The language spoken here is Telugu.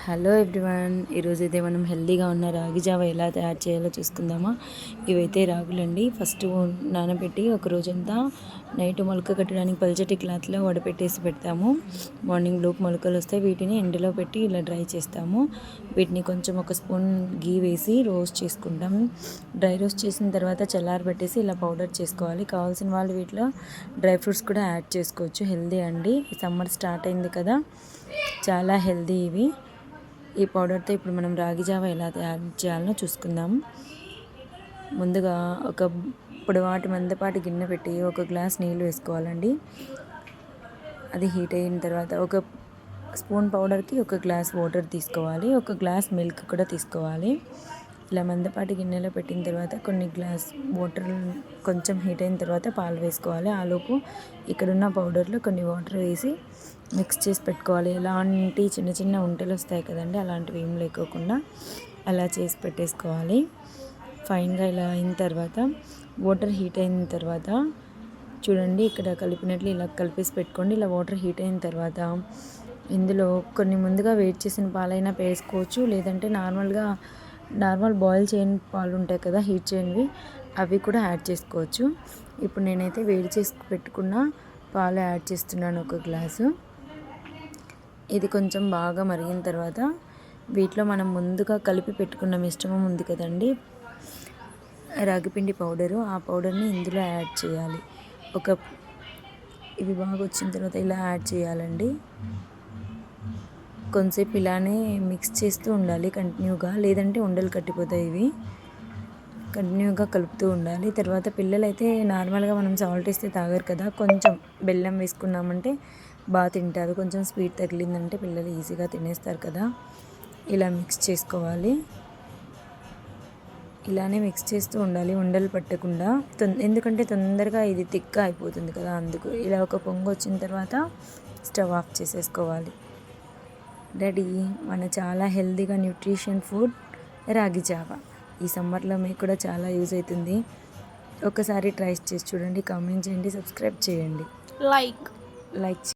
హలో ఎవ్రీవన్, ఈరోజైతే మనం హెల్తీగా ఉన్న రాగి జావ ఎలా తయారు చేయాలో చూసుకుందామా. ఇవైతే రాగులండి. ఫస్ట్ నానబెట్టి ఒక రోజంతా నైట్ మొలక కట్టడానికి పల్చటి క్లాత్లో వడపెట్టేసి పెడతాము. మార్నింగ్ లోపు మొలకలు వస్తాయి. వీటిని ఎండలో పెట్టి ఇలా డ్రై చేస్తాము. వీటిని కొంచెం ఒక స్పూన్ గీ వేసి రోస్ట్ చేసుకుంటాం. డ్రై రోస్ట్ చేసిన తర్వాత చల్లారబెట్టేసి ఇలా పౌడర్ చేసుకోవాలి. కావాల్సిన వాళ్ళు వీటిలో డ్రై ఫ్రూట్స్ కూడా యాడ్ చేసుకోవచ్చు. హెల్తీ అండి. సమ్మర్ స్టార్ట్ అయింది కదా, చాలా హెల్తీ ఇవి. ఈ పౌడర్తో ఇప్పుడు మనం రాగి జావ ఎలా తయారు చేయాలో చూసుకుందాం. ముందుగా ఒక పొడవాటి మందపాటి గిన్నె పెట్టి ఒక గ్లాస్ నీళ్ళు వేసుకోవాలండి. అది హీట్ అయిన తర్వాత ఒక స్పూన్ పౌడర్కి ఒక గ్లాస్ వాటర్ తీసుకోవాలి. ఒక గ్లాస్ మిల్క్ కూడా తీసుకోవాలి. ఇలా మందపాటి గిన్నెలో పెట్టిన తర్వాత కొన్ని గ్లాస్ వాటర్ కొంచెం హీట్ అయిన తర్వాత పాలు వేసుకోవాలి. ఆలోపు ఇక్కడున్న పౌడర్లో కొన్ని వాటర్ వేసి మిక్స్ చేసి పెట్టుకోవాలి. ఎలాంటి చిన్న చిన్న ఉంటలు వస్తాయి కదండి, అలాంటివి ఏం లేకోకుండా అలా చేసి పెట్టేసుకోవాలి. ఫైన్గా ఇలా అయిన తర్వాత వాటర్ హీట్ అయిన తర్వాత చూడండి, ఇక్కడ కలిపినట్లు ఇలా కలిపేసి పెట్టుకోండి. ఇలా వాటర్ హీట్ అయిన తర్వాత ఇందులో కొన్ని ముందుగా వేడి చేసిన పాలైనా వేసుకోవచ్చు, లేదంటే నార్మల్ బాయిల్ చేయని పాలు ఉంటాయి కదా, హీట్ చేయనివి, అవి కూడా యాడ్ చేసుకోవచ్చు. ఇప్పుడు నేనైతే వేడి చేసి పెట్టుకున్న పాలు యాడ్ చేస్తున్నాను, ఒక గ్లాసు. ఇది కొంచెం బాగా మరిగిన తర్వాత వీటిలో మనం ముందుగా కలిపి పెట్టుకున్న మిశ్రమం ఉంది కదండి, రాగిపిండి పౌడరు, ఆ పౌడర్ని ఇందులో యాడ్ చేయాలి. ఇవి బాగా వచ్చిన తర్వాత ఇలా యాడ్ చేయాలండి. కొంతసేపు ఇలానే మిక్స్ చేస్తూ ఉండాలి కంటిన్యూగా, లేదంటే ఉండలు కట్టిపోతాయి. ఇవి కంటిన్యూగా కలుపుతూ ఉండాలి. తర్వాత పిల్లలైతే నార్మల్గా మనం సాల్ట్ వేస్తే తాగరు కదా, కొంచెం బెల్లం వేసుకున్నామంటే బాగా తింటారు. కొంచెం స్వీట్ తగిలిందంటే పిల్లలు ఈజీగా తినేస్తారు కదా. ఇలా మిక్స్ చేసుకోవాలి. ఇలానే మిక్స్ చేస్తూ ఉండాలి, ఉండలు పట్టకుండా. ఎందుకంటే తొందరగా ఇది థిక్గా అయిపోతుంది కదా, అందుకు. ఇలా ఒక పొంగు వచ్చిన తర్వాత స్టవ్ ఆఫ్ చేసేసుకోవాలి. రెడీ మన చాలా హెల్తీగా న్యూట్రిషన్ ఫుడ్ రాగి జావ. ఈ సమ్మర్లో మీకు కూడా చాలా యూజ్ అవుతుంది. ఒకసారి ట్రై చేసి చూడండి, కామెంట్ చేయండి, సబ్స్క్రైబ్ చేయండి, లైక్